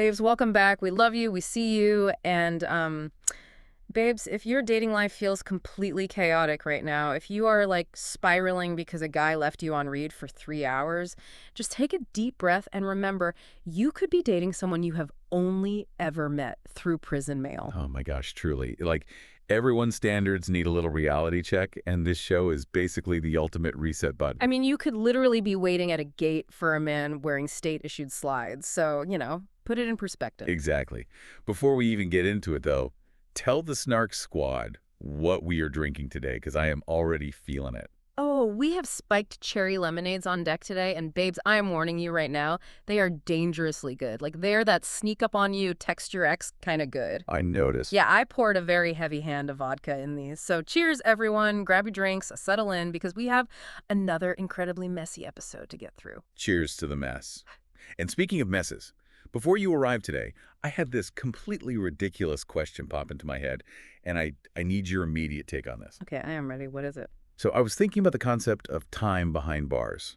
Babes, welcome back. We love you. We see you. And, babes, if your dating life feels completely chaotic right now, if you are like spiraling because a guy left you on read for 3 hours, just take a deep breath and remember you could be dating someone you have only ever met through prison mail. Oh my gosh, truly. Like, everyone's standards need a little reality check, and this show is basically the ultimate reset button. I mean, you could literally be waiting at a gate for a man wearing state-issued slides. So, put it in perspective. Exactly. Before we even get into it, though, tell the Snark Squad what we are drinking today, because I am already feeling it. Oh, we have spiked cherry lemonades on deck today, and babes, I am warning you right now, they are dangerously good. Like, they're that sneak up on you, text your ex kind of good. I noticed. Yeah, I poured a very heavy hand of vodka in these. So cheers, everyone. Grab your drinks, settle in, because we have another incredibly messy episode to get through. Cheers to the mess. And speaking of messes, before you arrived today, I had this completely ridiculous question pop into my head, and I need your immediate take on this. Okay, I am ready. What is it? So I was thinking about the concept of time behind bars,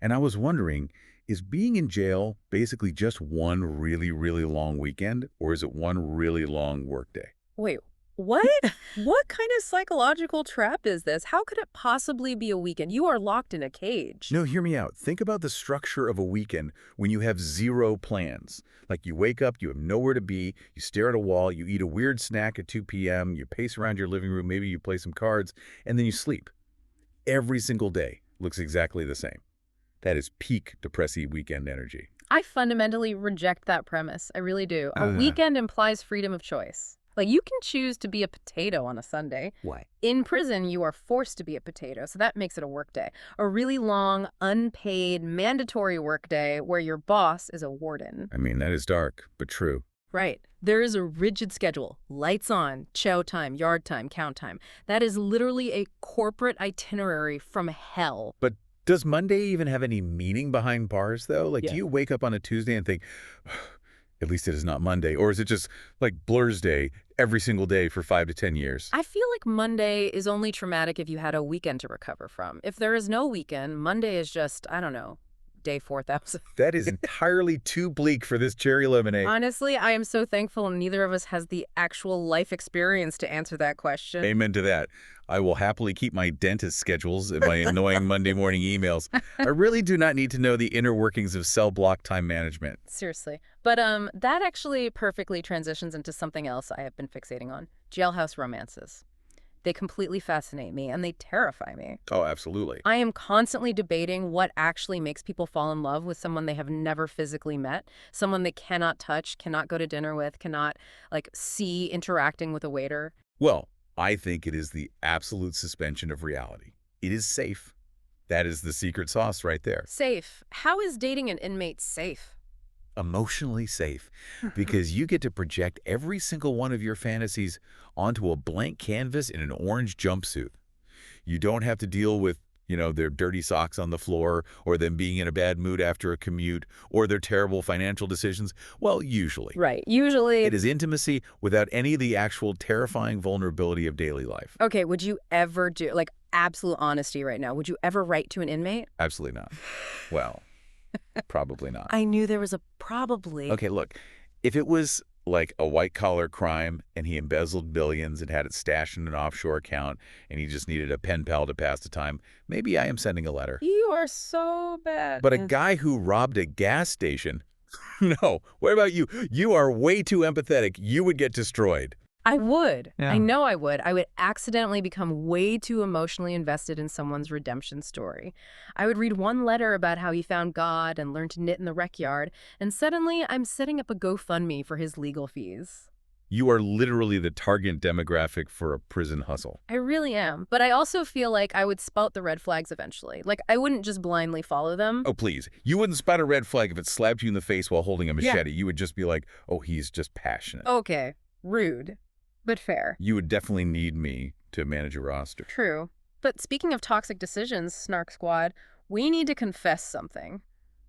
and I was wondering, is being in jail basically just one really, really long weekend, or is it one really long workday? Wait, what? What kind of psychological trap is this? How could it possibly be a weekend? You are locked in a cage. No, hear me out. Think about the structure of a weekend when you have zero plans. Like, you wake up, you have nowhere to be, you stare at a wall, you eat a weird snack at 2 p.m., you pace around your living room, maybe you play some cards, and then you sleep. Every single day looks exactly the same. That is peak depressive weekend energy. I fundamentally reject that premise. I really do. A weekend implies freedom of choice. Like, you can choose to be a potato on a Sunday. Why? In prison, you are forced to be a potato, so that makes it a work day. A really long, unpaid, mandatory work day where your boss is a warden. I mean, that is dark, but true. Right. There is a rigid schedule. Lights on, chow time, yard time, count time. That is literally a corporate itinerary from hell. But does Monday even have any meaning behind bars, though? Like, Yeah. do you wake up on a Tuesday and think, at least it is not Monday? Or is it just like Blur's Day every single day for 5 to 10 years? I feel like Monday is only traumatic if you had a weekend to recover from. If there is no weekend, Monday is just, I don't know, day 4,000. That is entirely too bleak for this cherry lemonade. Honestly, I am so thankful neither of us has the actual life experience to answer that question. Amen to that. I will happily keep my dentist schedules and my annoying Monday morning emails. I really do not need to know the inner workings of cell block time management. Seriously. But that actually perfectly transitions into something else I have been fixating on. Jailhouse romances. They completely fascinate me, and they terrify me. Oh, absolutely. I am constantly debating what actually makes people fall in love with someone they have never physically met, someone they cannot touch, cannot go to dinner with, cannot, see interacting with a waiter. Well, I think it is the absolute suspension of reality. It is safe. That is the secret sauce right there. Safe. How is dating an inmate safe? Emotionally safe, because you get to project every single one of your fantasies onto a blank canvas in an orange jumpsuit. You don't have to deal with, their dirty socks on the floor, or them being in a bad mood after a commute, or their terrible financial decisions. Well, usually. Right. Usually. It is intimacy without any of the actual terrifying vulnerability of daily life. Okay, would you ever do, absolute honesty right now, would you ever write to an inmate? Absolutely not. Well, probably not. I knew there was a probably. Okay, look, if it was like a white-collar crime and he embezzled billions and had it stashed in an offshore account and he just needed a pen pal to pass the time, maybe I am sending a letter. You are so bad. But a guy who robbed a gas station? No. What about you? You are way too empathetic. You would get destroyed. I would. Yeah. I know I would. I would accidentally become way too emotionally invested in someone's redemption story. I would read one letter about how he found God and learned to knit in the rec yard, and suddenly I'm setting up a GoFundMe for his legal fees. You are literally the target demographic for a prison hustle. I really am. But I also feel like I would spout the red flags eventually. Like, I wouldn't just blindly follow them. Oh, please. You wouldn't spout a red flag if it slapped you in the face while holding a machete. You would just be like, oh, he's just passionate. Okay. Rude. But fair. You would definitely need me to manage a roster. True. But speaking of toxic decisions, Snark Squad, we need to confess something.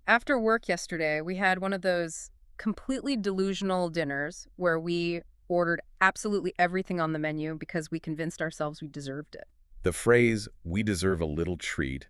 After work yesterday, we had one of those completely delusional dinners where we ordered absolutely everything on the menu because we convinced ourselves we deserved it. The phrase, "we deserve a little treat,"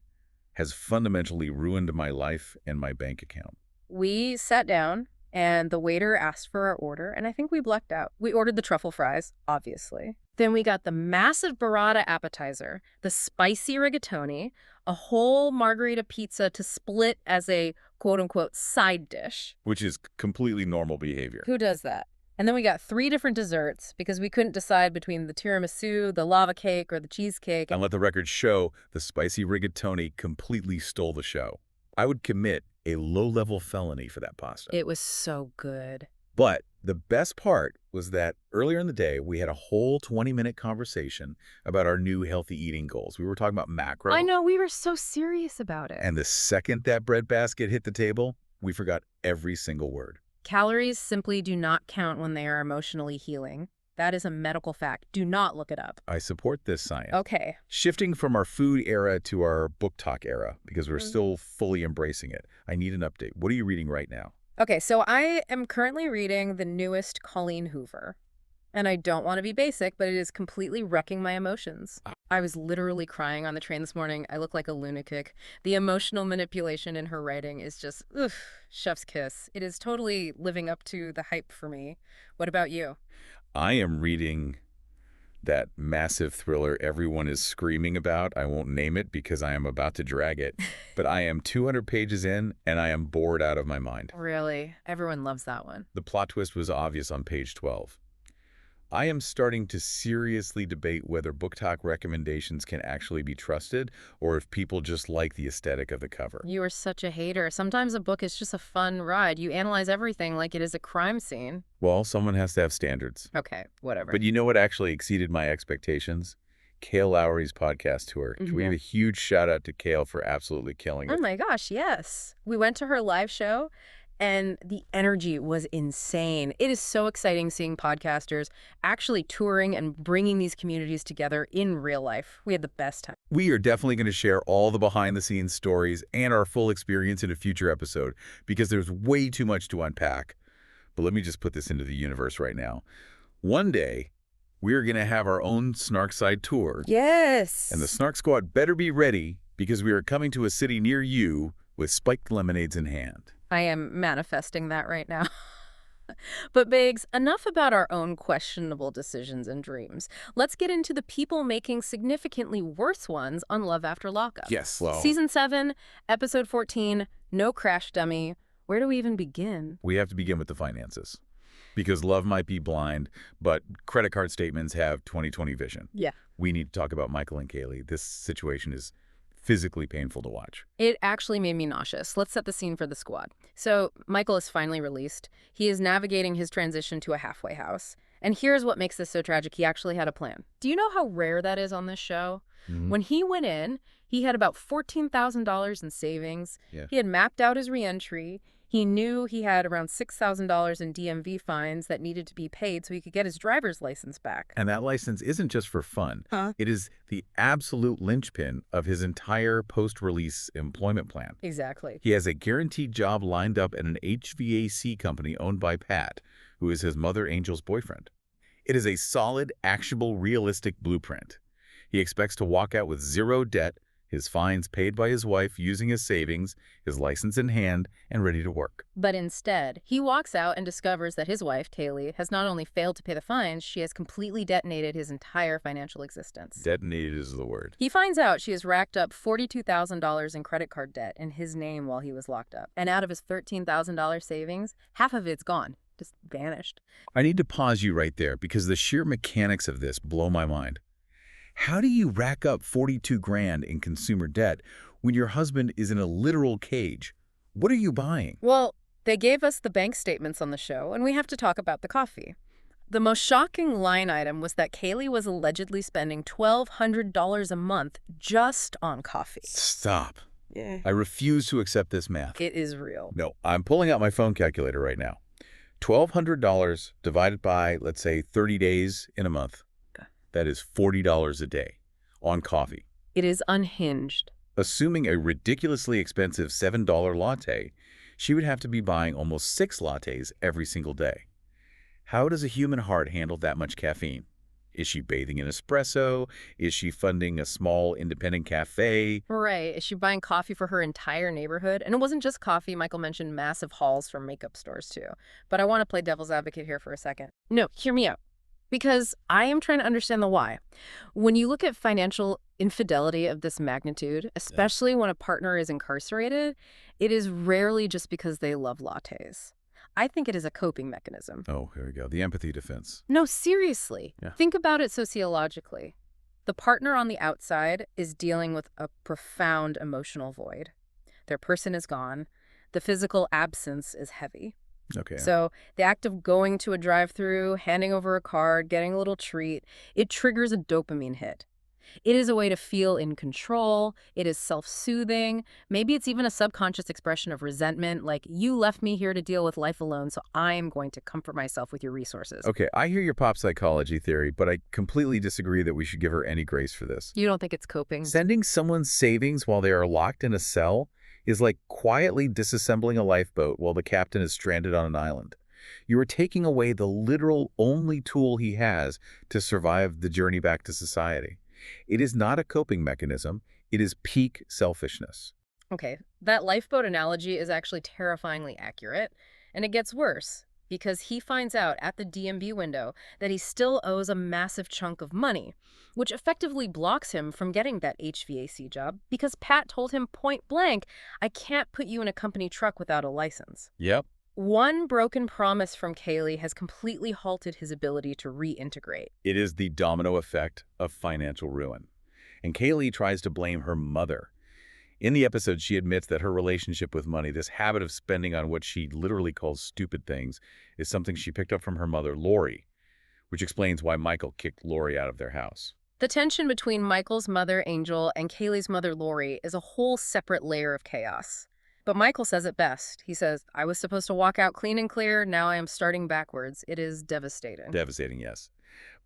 has fundamentally ruined my life and my bank account. We sat down, And the waiter asked for our order, and I think we blacked out. We ordered the truffle fries, obviously. Then we got the massive burrata appetizer, the spicy rigatoni, a whole margarita pizza to split as a quote-unquote side dish. Which is completely normal behavior. Who does that? And then we got 3 different desserts because we couldn't decide between the tiramisu, the lava cake, or the cheesecake. And let the record show, the spicy rigatoni completely stole the show. I would commit a low-level felony for that pasta. It was so good. But the best part was that earlier in the day, we had a whole 20-minute conversation about our new healthy eating goals. We were talking about macro. I know, we were so serious about it. And the second that bread basket hit the table, we forgot every single word. Calories simply do not count when they are emotionally healing. That is a medical fact. Do not look it up. I support this science. Okay. Shifting from our food era to our book talk era, because we're still fully embracing it. I need an update. What are you reading right now? Okay, so I am currently reading the newest Colleen Hoover. And I don't want to be basic, but it is completely wrecking my emotions. I was literally crying on the train this morning. I look like a lunatic. The emotional manipulation in her writing is just, chef's kiss. It is totally living up to the hype for me. What about you? I am reading that massive thriller everyone is screaming about. I won't name it because I am about to drag it. But I am 200 pages in, and I am bored out of my mind. Really? Everyone loves that one. The plot twist was obvious on page 12. I am starting to seriously debate whether book talk recommendations can actually be trusted or if people just like the aesthetic of the cover. You are such a hater. Sometimes a book is just a fun ride. You analyze everything like it is a crime scene. Well, someone has to have standards. Okay, whatever. But you know what actually exceeded my expectations? Cale Lowry's podcast tour. Can we give a huge shout out to Cale for absolutely killing it? Oh my gosh, yes. We went to her live show, and the energy was insane. It is so exciting seeing podcasters actually touring and bringing these communities together in real life. We had the best time. We are definitely going to share all the behind-the-scenes stories and our full experience in a future episode because there's way too much to unpack. But let me just put this into the universe right now. One day, we're going to have our own Snark Side tour. Yes. And the Snark Squad better be ready because we are coming to a city near you with spiked lemonades in hand. I am manifesting that right now. But Biggs, enough about our own questionable decisions and dreams. Let's get into the people making significantly worse ones on Love After Lockup. Yes, well. Season 7, Episode 14, No Crash Dummy. Where do we even begin? We have to begin with the finances. Because love might be blind, but credit card statements have 20/20 vision. Yeah. We need to talk about Michael and Kaylee. This situation is physically painful to watch. It actually made me nauseous. Let's set the scene for the squad. So Michael is finally released. He is navigating his transition to a halfway house. And here's what makes this so tragic. He actually had a plan. Do you know how rare that is on this show? When he went in, he had about $14,000 in savings. Yeah. He had mapped out his reentry. He knew he had around $6,000 in DMV fines that needed to be paid so he could get his driver's license back. And that license isn't just for fun. It is the absolute linchpin of his entire post-release employment plan. Exactly. He has a guaranteed job lined up at an HVAC company owned by Pat, who is his mother Angel's boyfriend. It is a solid, actionable, realistic blueprint. He expects to walk out with zero debt, his fines paid by his wife using his savings, his license in hand, and ready to work. But instead, he walks out and discovers that his wife, Kaylee, has not only failed to pay the fines, she has completely detonated his entire financial existence. Detonated is the word. He finds out she has racked up $42,000 in credit card debt in his name while he was locked up. And out of his $13,000 savings, half of it's gone. Just vanished. I need to pause you right there because the sheer mechanics of this blow my mind. How do you rack up 42 grand in consumer debt when your husband is in a literal cage? What are you buying? Well, they gave us the bank statements on the show, and we have to talk about the coffee. The most shocking line item was that Kaylee was allegedly spending $1,200 a month just on coffee. Stop. Yeah. I refuse to accept this math. It is real. No, I'm pulling out my phone calculator right now. $1,200 divided by, let's say, 30 days in a month. That is $40 a day on coffee. It is unhinged. Assuming a ridiculously expensive $7 latte, she would have to be buying almost 6 lattes every single day. How does a human heart handle that much caffeine? Is she bathing in espresso? Is she funding a small independent cafe? Right. Is she buying coffee for her entire neighborhood? And it wasn't just coffee. Michael mentioned massive hauls from makeup stores, too. But I want to play devil's advocate here for a second. No, hear me out. Because I am trying to understand the why. When you look at financial infidelity of this magnitude, Yeah. especially when a partner is incarcerated, it is rarely just because they love lattes. I think it is a coping mechanism. Oh, here we go. The empathy defense. No, seriously. Yeah. Think about it sociologically. The partner on the outside is dealing with a profound emotional void. Their person is gone. The physical absence is heavy. Okay. So the act of going to a drive-through, handing over a card, getting a little treat, it triggers a dopamine hit. It is a way to feel in control. It is self-soothing. Maybe it's even a subconscious expression of resentment, like, you left me here to deal with life alone, so I'm going to comfort myself with your resources. Okay, I hear your pop psychology theory, but I completely disagree that we should give her any grace for this. You don't think it's coping? Sending someone's savings while they are locked in a cell is like quietly disassembling a lifeboat while the captain is stranded on an island. You are taking away the literal only tool he has to survive the journey back to society. It is not a coping mechanism. It is peak selfishness. Okay, that lifeboat analogy is actually terrifyingly accurate, and it gets worse because he finds out at the DMV window that he still owes a massive chunk of money, which effectively blocks him from getting that HVAC job because Pat told him point blank, I can't put you in a company truck without a license. Yep. One broken promise from Kaylee has completely halted his ability to reintegrate. It is the domino effect of financial ruin. And Kaylee tries to blame her mother. In the episode, she admits that her relationship with money, this habit of spending on what she literally calls stupid things, is something she picked up from her mother, Lori, which explains why Michael kicked Lori out of their house. The tension between Michael's mother, Angel, and Kaylee's mother, Lori, is a whole separate layer of chaos. But Michael says it best. He says, I was supposed to walk out clean and clear. Now I am starting backwards. It is devastating. Devastating, yes.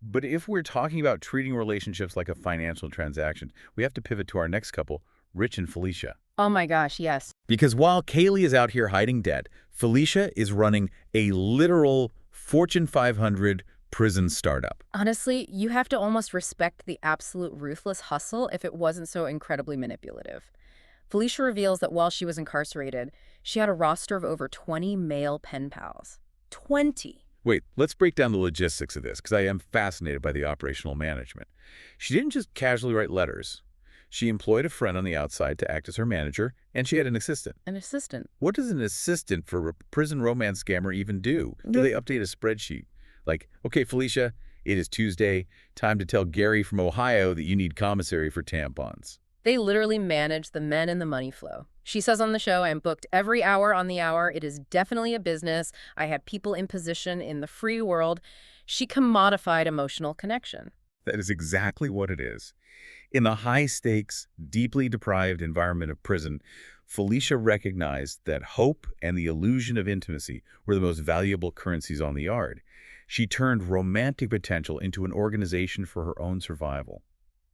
But if we're talking about treating relationships like a financial transaction, we have to pivot to our next couple, Rich and Felicia. Oh my gosh, yes. Because while Kaylee is out here hiding debt, Felicia is running a literal Fortune 500 prison startup. Honestly, you have to almost respect the absolute ruthless hustle if it wasn't so incredibly manipulative. Felicia reveals that while she was incarcerated, she had a roster of over 20 male pen pals. 20! Wait, let's break down the logistics of this, because I am fascinated by the operational management. She didn't just casually write letters. She employed a friend on the outside to act as her manager, and she had an assistant. An assistant. What does an assistant for a prison romance scammer even do? Do they update a spreadsheet? Like, okay, Felicia, it is Tuesday. Time to tell Gary from Ohio that you need commissary for tampons. They literally manage the men and the money flow. She says on the show, I am booked every hour on the hour. It is definitely a business. I have people in position in the free world. She commodified emotional connection. That is exactly what it is. In the high-stakes, deeply deprived environment of prison, Felicia recognized that hope and the illusion of intimacy were the most valuable currencies on the yard. She turned romantic potential into an organization for her own survival.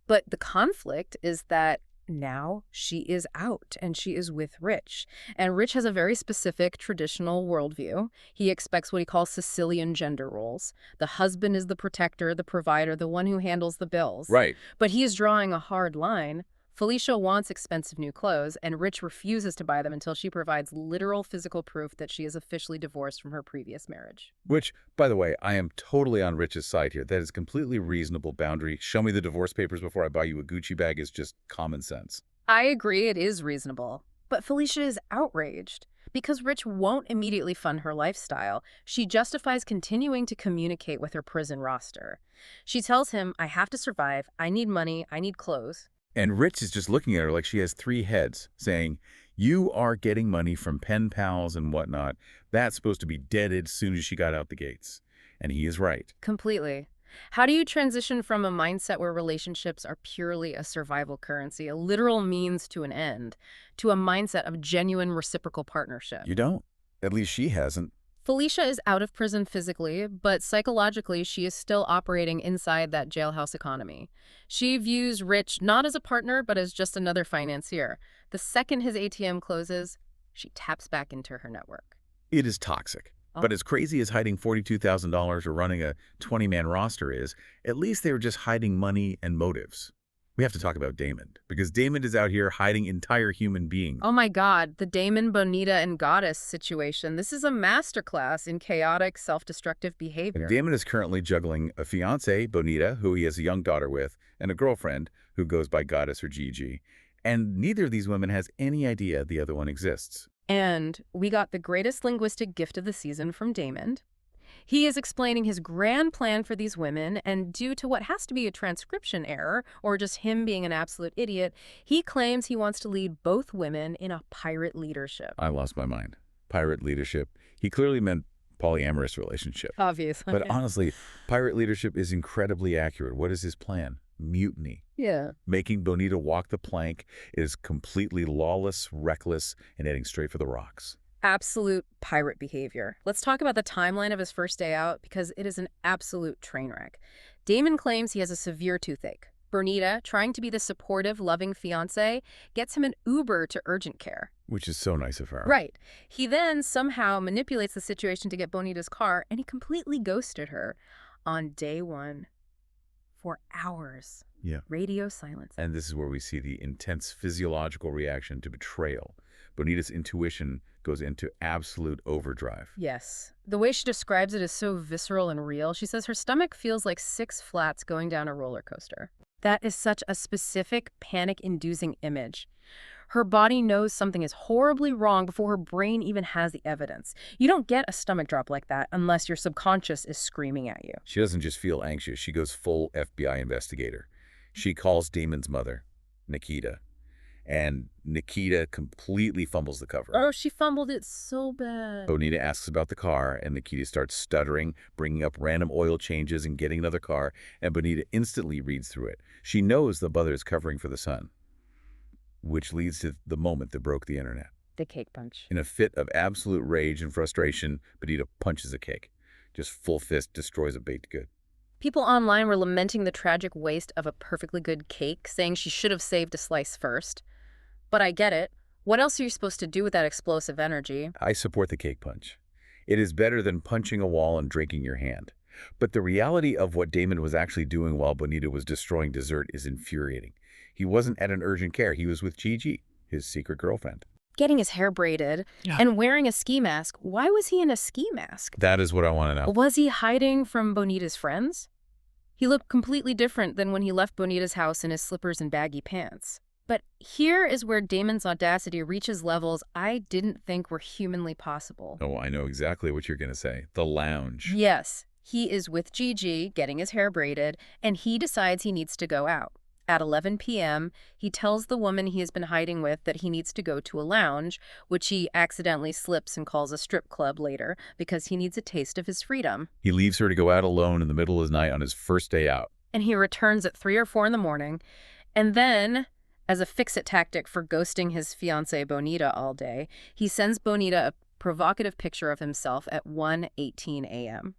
But the conflict is that now she is out and she is with Rich. And Rich has a very specific traditional worldview. He expects what he calls Sicilian gender roles. The husband is the protector, the provider, the one who handles the bills. Right. But he is drawing a hard line. Felicia wants expensive new clothes, and Rich refuses to buy them until she provides literal physical proof that she is officially divorced from her previous marriage. Which, by the way, I am totally on Rich's side here. That is a completely reasonable boundary. Show me the divorce papers before I buy you a Gucci bag is just common sense. I agree it is reasonable. But Felicia is outraged. Because Rich won't immediately fund her lifestyle, she justifies continuing to communicate with her prison roster. She tells him, I have to survive, I need money, I need clothes. And Rich is just looking at her like she has three heads, saying, you are getting money from pen pals and whatnot. That's supposed to be deaded as soon as she got out the gates. And he is right. Completely. How do you transition from a mindset where relationships are purely a survival currency, a literal means to an end, to a mindset of genuine reciprocal partnership? You don't. At least she hasn't. Felicia is out of prison physically, but psychologically she is still operating inside that jailhouse economy. She views Rich not as a partner, but as just another financier. The second his ATM closes, she taps back into her network. It is toxic. But as crazy as hiding $42,000 or running a 20-man roster is, at least they were just hiding money and motives. We have to talk about Damon, because Damon is out here hiding entire human beings. Oh my God, the Damon, Bonita, and Goddess situation. This is a masterclass in chaotic, self-destructive behavior. Damon is currently juggling a fiancée, Bonita, who he has a young daughter with, and a girlfriend who goes by Goddess or Gigi. And neither of these women has any idea the other one exists. And we got the greatest linguistic gift of the season from Damon. He is explaining his grand plan for these women, and due to what has to be a transcription error, or just him being an absolute idiot, he claims he wants to lead both women in a pirate leadership. I lost my mind. Pirate leadership. He clearly meant polyamorous relationship. Obviously. But honestly, pirate leadership is incredibly accurate. What is his plan? Mutiny. Yeah. Making Bonita walk the plank is completely lawless, reckless, and heading straight for the rocks. Absolute pirate behavior. Let's talk about the timeline of his first day out, because it is an absolute train wreck. Damon claims he has a severe toothache. Bonita, trying to be the supportive, loving fiancé, gets him an Uber to urgent care. Which is so nice of her. Right. He then somehow manipulates the situation to get Bonita's car, and he completely ghosted her on day one for hours. Yeah. Radio silence. And this is where we see the intense physiological reaction to betrayal. Bonita's intuition goes into absolute overdrive. Yes. The way she describes it is so visceral and real. She says her stomach feels like 6 flats going down a roller coaster. That is such a specific, panic-inducing image. Her body knows something is horribly wrong before her brain even has the evidence. You don't get a stomach drop like that unless your subconscious is screaming at you. She doesn't just feel anxious. She goes full FBI investigator. She calls Damon's mother, Nikita. And Nikita completely fumbles the cover. Oh, she fumbled it so bad. Bonita asks about the car, and Nikita starts stuttering, bringing up random oil changes and getting another car, and Bonita instantly reads through it. She knows the mother is covering for the son, which leads to the moment that broke the internet. The cake punch. In a fit of absolute rage and frustration, Bonita punches a cake. Just full fist destroys a baked good. People online were lamenting the tragic waste of a perfectly good cake, saying she should have saved a slice first. But I get it. What else are you supposed to do with that explosive energy? I support the cake punch. It is better than punching a wall and drinking your hand. But the reality of what Damon was actually doing while Bonita was destroying dessert is infuriating. He wasn't at an urgent care. He was with Gigi, his secret girlfriend. Getting his hair braided and wearing a ski mask. Why was he in a ski mask? That is what I want to know. Was he hiding from Bonita's friends? He looked completely different than when he left Bonita's house in his slippers and baggy pants. But here is where Damon's audacity reaches levels I didn't think were humanly possible. Oh, I know exactly what you're going to say. The lounge. Yes, he is with Gigi, getting his hair braided, and he decides he needs to go out. At 11 p.m., he tells the woman he has been hiding with that he needs to go to a lounge, which he accidentally slips and calls a strip club later because he needs a taste of his freedom. He leaves her to go out alone in the middle of the night on his first day out. And he returns at 3 or 4 in the morning, and then, as a fix-it tactic for ghosting his fiancée Bonita all day, he sends Bonita a provocative picture of himself at 1:18 a.m.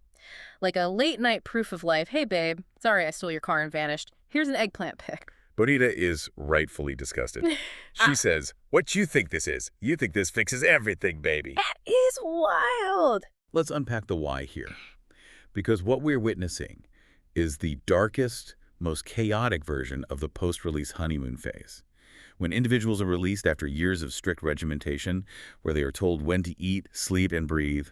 Like a late-night proof of life. Hey, babe, sorry I stole your car and vanished. Here's an eggplant pic. Bonita is rightfully disgusted. She says, "What you think this is? You think this fixes everything, baby." That is wild. Let's unpack the why here. Because what we're witnessing is the darkest, most chaotic version of the post-release honeymoon phase. When individuals are released after years of strict regimentation, where they are told when to eat, sleep, and breathe,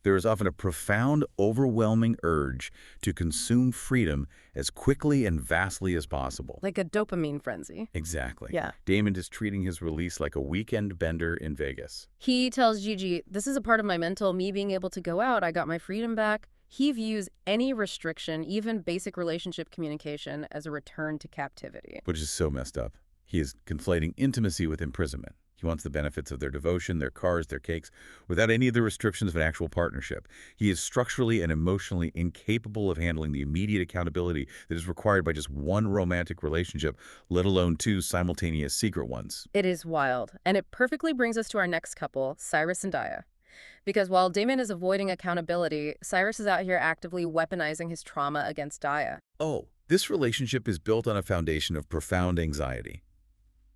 there is often a profound, overwhelming urge to consume freedom as quickly and vastly as possible. Like a dopamine frenzy. Exactly. Yeah. Damon is treating his release like a weekend bender in Vegas. He tells Gigi, this is a part of my mental, me being able to go out. I got my freedom back. He views any restriction, even basic relationship communication, as a return to captivity. Which is so messed up. He is conflating intimacy with imprisonment. He wants the benefits of their devotion, their cars, their cakes, without any of the restrictions of an actual partnership. He is structurally and emotionally incapable of handling the immediate accountability that is required by just one romantic relationship, let alone 2 simultaneous secret ones. It is wild. And it perfectly brings us to our next couple, Cyrus and Daya. Because while Damon is avoiding accountability, Cyrus is out here actively weaponizing his trauma against Daya. Oh, this relationship is built on a foundation of profound anxiety.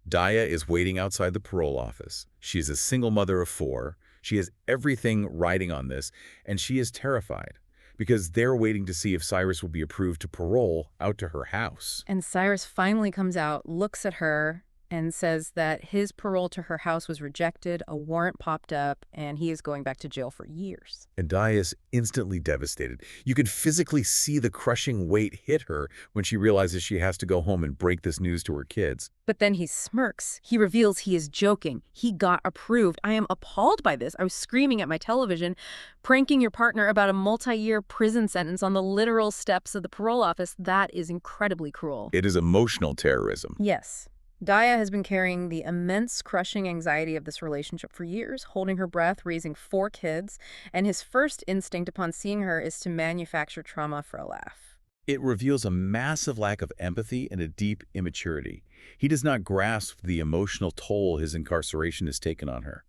Daya is waiting outside the parole office. She is a single mother of 4. She has everything riding on this, and she is terrified because they're waiting to see if Cyrus will be approved to parole out to her house. And Cyrus finally comes out, looks at her, and says that his parole to her house was rejected, a warrant popped up, and he is going back to jail for years. And Di is instantly devastated. You can physically see the crushing weight hit her when she realizes she has to go home and break this news to her kids. But then he smirks. He reveals he is joking. He got approved. I am appalled by this. I was screaming at my television, pranking your partner about a multi-year prison sentence on the literal steps of the parole office. That is incredibly cruel. It is emotional terrorism. Yes. Daya has been carrying the immense crushing anxiety of this relationship for years, holding her breath, raising 4 kids, and his first instinct upon seeing her is to manufacture trauma for a laugh. It reveals a massive lack of empathy and a deep immaturity. He does not grasp the emotional toll his incarceration has taken on her.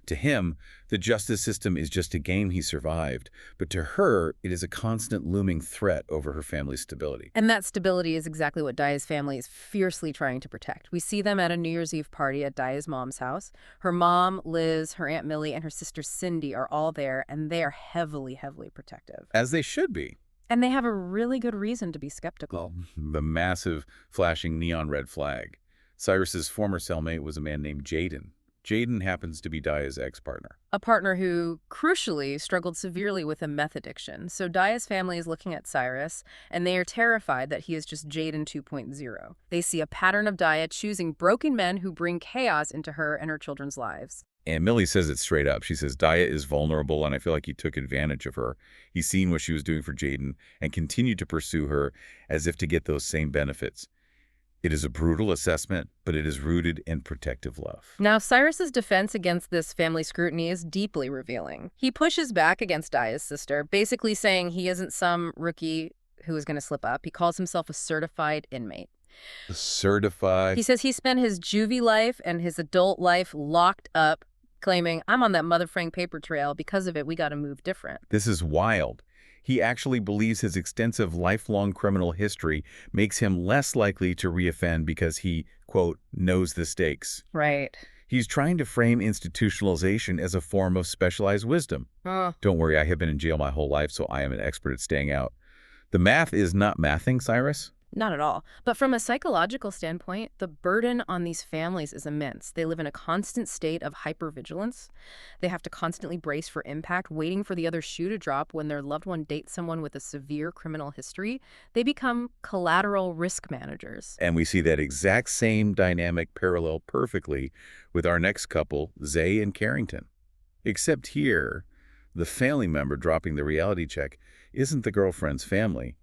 To him, the justice system is just a game he survived, but to her, it is a constant looming threat over her family's stability. And that stability is exactly what Daya's family is fiercely trying to protect. We see them at a New Year's Eve party at Daya's mom's house. Her mom, Liz, her Aunt Millie, and her sister Cindy are all there, and they are heavily, heavily protective. As they should be. And they have a really good reason to be skeptical. The massive, flashing neon red flag. Cyrus's former cellmate was a man named Jaden. Jaden happens to be Daya's ex-partner. A partner who, crucially, struggled severely with a meth addiction. So Daya's family is looking at Cyrus, and they are terrified that he is just Jaden 2.0. They see a pattern of Daya choosing broken men who bring chaos into her and her children's lives. And Millie says it straight up. She says, Daya is vulnerable, and I feel like he took advantage of her. He's seen what she was doing for Jaden and continued to pursue her as if to get those same benefits. It is a brutal assessment, but it is rooted in protective love. Now, Cyrus's defense against this family scrutiny is deeply revealing. He pushes back against Daya's sister, basically saying he isn't some rookie who is going to slip up. He calls himself a certified inmate. Certified. He says he spent his juvie life and his adult life locked up, claiming, I'm on that motherfucking paper trail. Because of it, we got to move different. This is wild. He actually believes his extensive lifelong criminal history makes him less likely to reoffend because he, quote, knows the stakes. Right. He's trying to frame institutionalization as a form of specialized wisdom. Don't worry, I have been in jail my whole life, so I am an expert at staying out. The math is not mathing, Cyrus. Not at all. But from a psychological standpoint, the burden on these families is immense. They live in a constant state of hypervigilance. They have to constantly brace for impact, waiting for the other shoe to drop when their loved one dates someone with a severe criminal history. They become collateral risk managers. And we see that exact same dynamic parallel perfectly with our next couple, Zay and Carrington. Except here, the family member dropping the reality check isn't the girlfriend's family.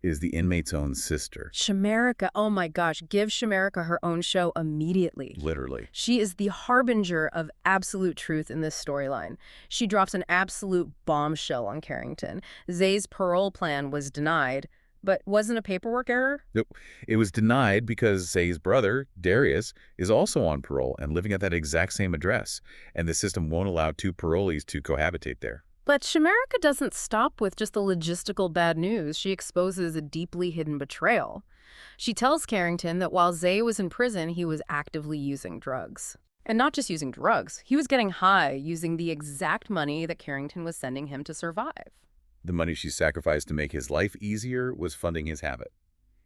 Is the inmate's own sister. Shamerica, oh my gosh, give Shamerica her own show immediately. Literally. She is the harbinger of absolute truth in this storyline. She drops an absolute bombshell on Carrington. Zay's parole plan was denied, but wasn't a paperwork error? Nope. It was denied because Zay's brother, Darius, is also on parole and living at that exact same address, and the system won't allow 2 parolees to cohabitate there. But Shamerica doesn't stop with just the logistical bad news. She exposes a deeply hidden betrayal. She tells Carrington that while Zay was in prison, he was actively using drugs. And not just using drugs. He was getting high using the exact money that Carrington was sending him to survive. The money she sacrificed to make his life easier was funding his habit.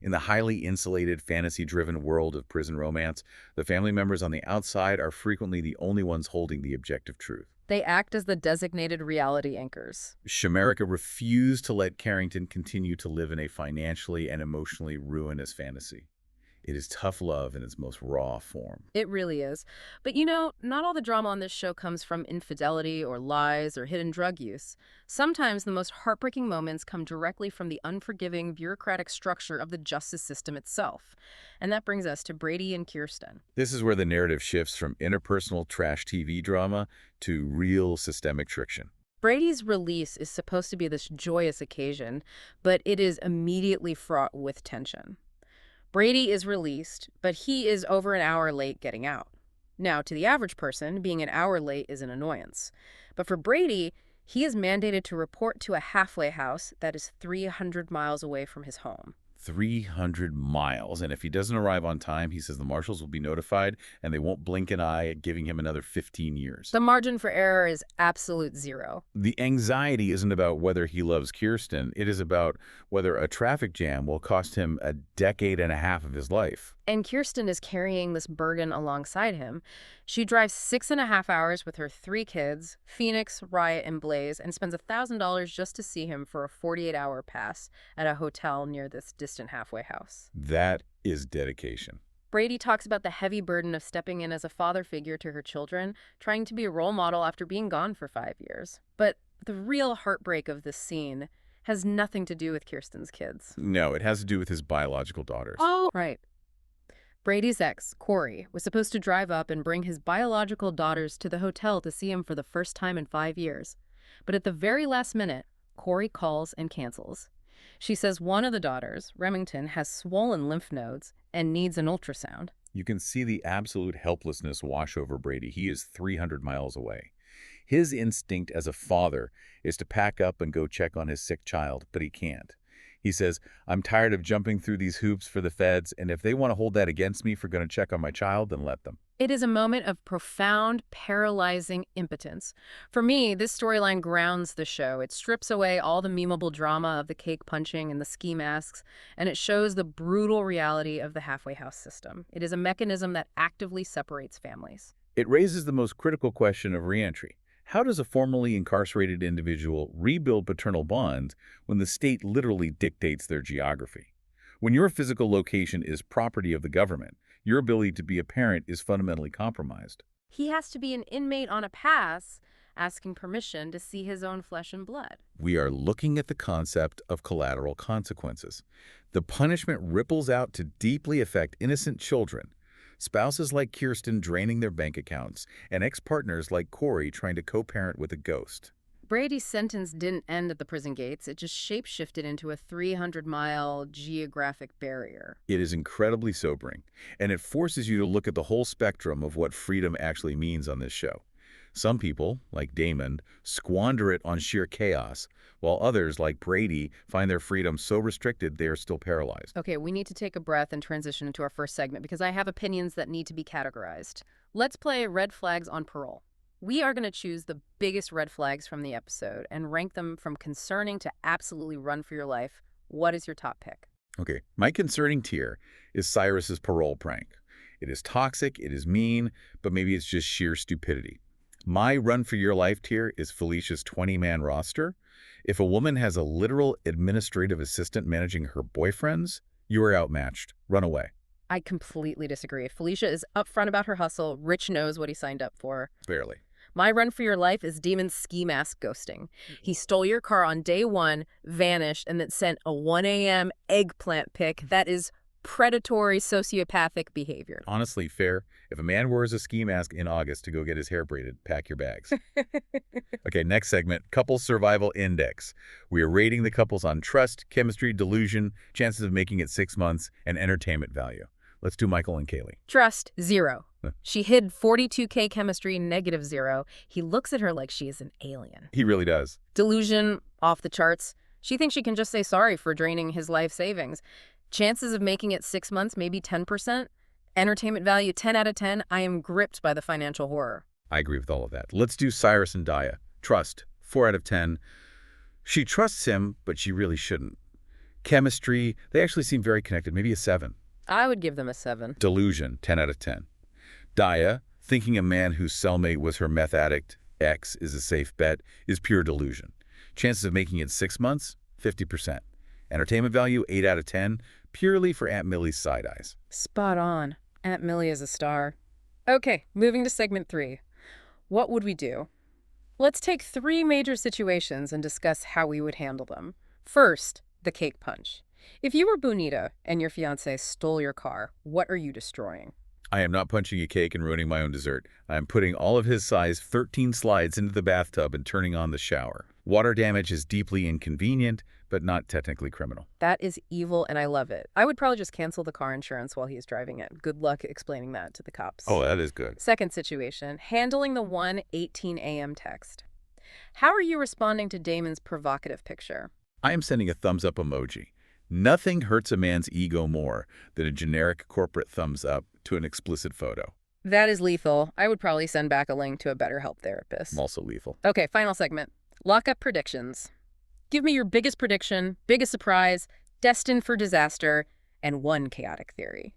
In the highly insulated, fantasy-driven world of prison romance, the family members on the outside are frequently the only ones holding the objective truth. They act as the designated reality anchors. Shamerica refused to let Carrington continue to live in a financially and emotionally ruinous fantasy. It is tough love in its most raw form. It really is. But you know, not all the drama on this show comes from infidelity or lies or hidden drug use. Sometimes the most heartbreaking moments come directly from the unforgiving bureaucratic structure of the justice system itself. And that brings us to Brady and Kirsten. This is where the narrative shifts from interpersonal trash TV drama to real systemic friction. Brady's release is supposed to be this joyous occasion, but it is immediately fraught with tension. Brady is released, but he is over an hour late getting out. Now, to the average person, being an hour late is an annoyance. But for Brady, he is mandated to report to a halfway house that is 300 miles away from his home. 300 miles. And if he doesn't arrive on time, he says the marshals will be notified and they won't blink an eye at giving him another 15 years. The margin for error is absolute zero. The anxiety isn't about whether he loves Kirsten. It is about whether a traffic jam will cost him a decade and a half of his life. And Kirsten is carrying this burden alongside him. She drives 6.5 hours with her 3 kids, Phoenix, Riot, and Blaze, and spends $1,000 just to see him for a 48-hour pass at a hotel near this distant halfway house. That is dedication. Brady talks about the heavy burden of stepping in as a father figure to her children, trying to be a role model after being gone for 5 years. But the real heartbreak of this scene has nothing to do with Kirsten's kids. No, it has to do with his biological daughters. Oh, right. Brady's ex, Corey, was supposed to drive up and bring his biological daughters to the hotel to see him for the first time in 5 years. But at the very last minute, Corey calls and cancels. She says one of the daughters, Remington, has swollen lymph nodes and needs an ultrasound. You can see the absolute helplessness wash over Brady. He is 300 miles away. His instinct as a father is to pack up and go check on his sick child, but he can't. He says, I'm tired of jumping through these hoops for the feds, and if they want to hold that against me for going to check on my child, then let them. It is a moment of profound, paralyzing impotence. For me, this storyline grounds the show. It strips away all the memeable drama of the cake punching and the ski masks, and it shows the brutal reality of the halfway house system. It is a mechanism that actively separates families. It raises the most critical question of reentry. How does a formerly incarcerated individual rebuild paternal bonds when the state literally dictates their geography? When your physical location is property of the government, your ability to be a parent is fundamentally compromised. He has to be an inmate on a pass, asking permission to see his own flesh and blood. We are looking at the concept of collateral consequences. The punishment ripples out to deeply affect innocent children. Spouses like Kirsten draining their bank accounts, and ex-partners like Corey trying to co-parent with a ghost. Brady's sentence didn't end at the prison gates. It just shape-shifted into a 300-mile geographic barrier. It is incredibly sobering, and it forces you to look at the whole spectrum of what freedom actually means on this show. Some people, like Damon, squander it on sheer chaos, while others, like Brady, find their freedom so restricted they are still paralyzed. Okay, we need to take a breath and transition into our first segment because I have opinions that need to be categorized. Let's play red flags on parole. We are going to choose the biggest red flags from the episode and rank them from concerning to absolutely run for your life. What is your top pick? Okay, my concerning tier is Cyrus's parole prank. It is toxic, it is mean, but maybe it's just sheer stupidity. My run for your life tier is Felicia's 20-man roster. If a woman has a literal administrative assistant managing her boyfriends, you are outmatched. Run away. I completely disagree. Felicia is upfront about her hustle. Rich knows what he signed up for. Barely. My run for your life is Demon's ski mask ghosting. He stole your car on day 1, vanished, and then sent a 1 a.m. eggplant pic. That is predatory, sociopathic behavior. Honestly, fair. If a man wears a ski mask in August to go get his hair braided, pack your bags. Okay, next segment, Couple Survival Index. We are rating the couples on trust, chemistry, delusion, chances of making it 6 months, and entertainment value. Let's do Michael and Kaylee. Trust, 0. She hid 42K chemistry, -0. He looks at her like she is an alien. He really does. Delusion, off the charts. She thinks she can just say sorry for draining his life savings. Chances of making it 6 months, maybe 10%. Entertainment value, 10 out of 10. I am gripped by the financial horror. I agree with all of that. Let's do Cyrus and Daya. Trust, 4 out of 10. She trusts him, but she really shouldn't. Chemistry, they actually seem very connected, maybe a 7. I would give them a 7. Delusion, 10 out of 10. Daya, thinking a man whose cellmate was her meth addict ex is a safe bet, is pure delusion. Chances of making it 6 months, 50%. Entertainment value, 8 out of 10, purely for Aunt Millie's side eyes. Spot on. Aunt Millie is a star. Okay, moving to segment 3. What would we do? Let's take 3 major situations and discuss how we would handle them. First, the cake punch. If you were Bonita and your fiancé stole your car, what are you destroying? I am not punching a cake and ruining my own dessert. I am putting all of his size 13 slides into the bathtub and turning on the shower. Water damage is deeply inconvenient, but not technically criminal. That is evil, and I love it. I would probably just cancel the car insurance while he's driving it. Good luck explaining that to the cops. Oh, that is good. Second situation, handling the 1:18 a.m. text. How are you responding to Damon's provocative picture? I am sending a thumbs up emoji. Nothing hurts a man's ego more than a generic corporate thumbs up to an explicit photo. That is lethal. I would probably send back a link to a BetterHelp therapist. Also lethal. Okay, final segment. Lockup predictions. Give me your biggest prediction, biggest surprise, destined for disaster, and one chaotic theory.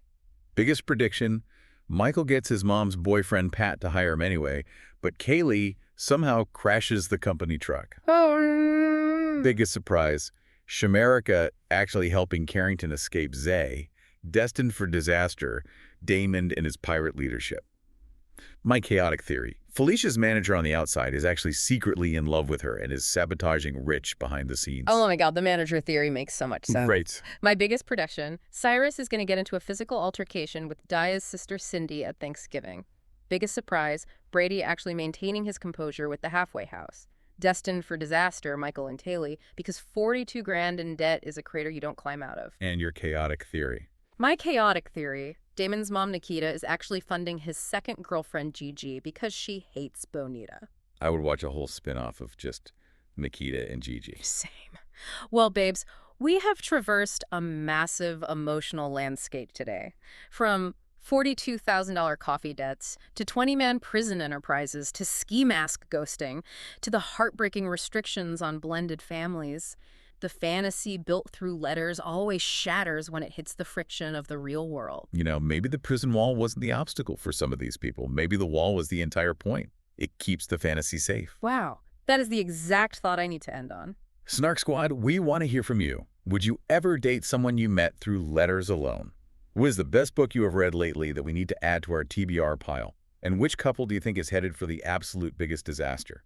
Biggest prediction, Michael gets his mom's boyfriend Pat to hire him anyway, but Kaylee somehow crashes the company truck. Oh. Biggest surprise, Shamerica actually helping Carrington escape Zay, destined for disaster, Damon and his pirate leadership. My chaotic theory. Felicia's manager on the outside is actually secretly in love with her and is sabotaging Rich behind the scenes. Oh my God, the manager theory makes so much sense. Right. My biggest prediction, Cyrus is going to get into a physical altercation with Daya's sister Cindy at Thanksgiving. Biggest surprise, Brady actually maintaining his composure with the halfway house. Destined for disaster, Michael and Taylor, because 42 grand in debt is a crater you don't climb out of. And your chaotic theory. My chaotic theory, Damon's mom Nikita is actually funding his second girlfriend Gigi because she hates Bonita. I would watch a whole spin-off of just Nikita and Gigi. Same. Well, babes, we have traversed a massive emotional landscape today. From $42,000 coffee debts, to 20-man prison enterprises, to ski mask ghosting, to the heartbreaking restrictions on blended families. The fantasy built through letters always shatters when it hits the friction of the real world. You know, maybe the prison wall wasn't the obstacle for some of these people. Maybe the wall was the entire point. It keeps the fantasy safe. Wow, that is the exact thought I need to end on. Snark Squad, we want to hear from you. Would you ever date someone you met through letters alone? What is the best book you have read lately that we need to add to our TBR pile? And which couple do you think is headed for the absolute biggest disaster?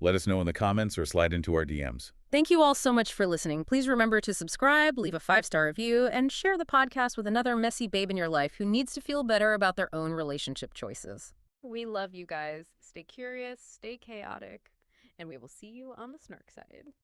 Let us know in the comments or slide into our DMs. Thank you all so much for listening. Please remember to subscribe, leave a 5-star review, and share the podcast with another messy babe in your life who needs to feel better about their own relationship choices. We love you guys. Stay curious, stay chaotic, and we will see you on the snark side.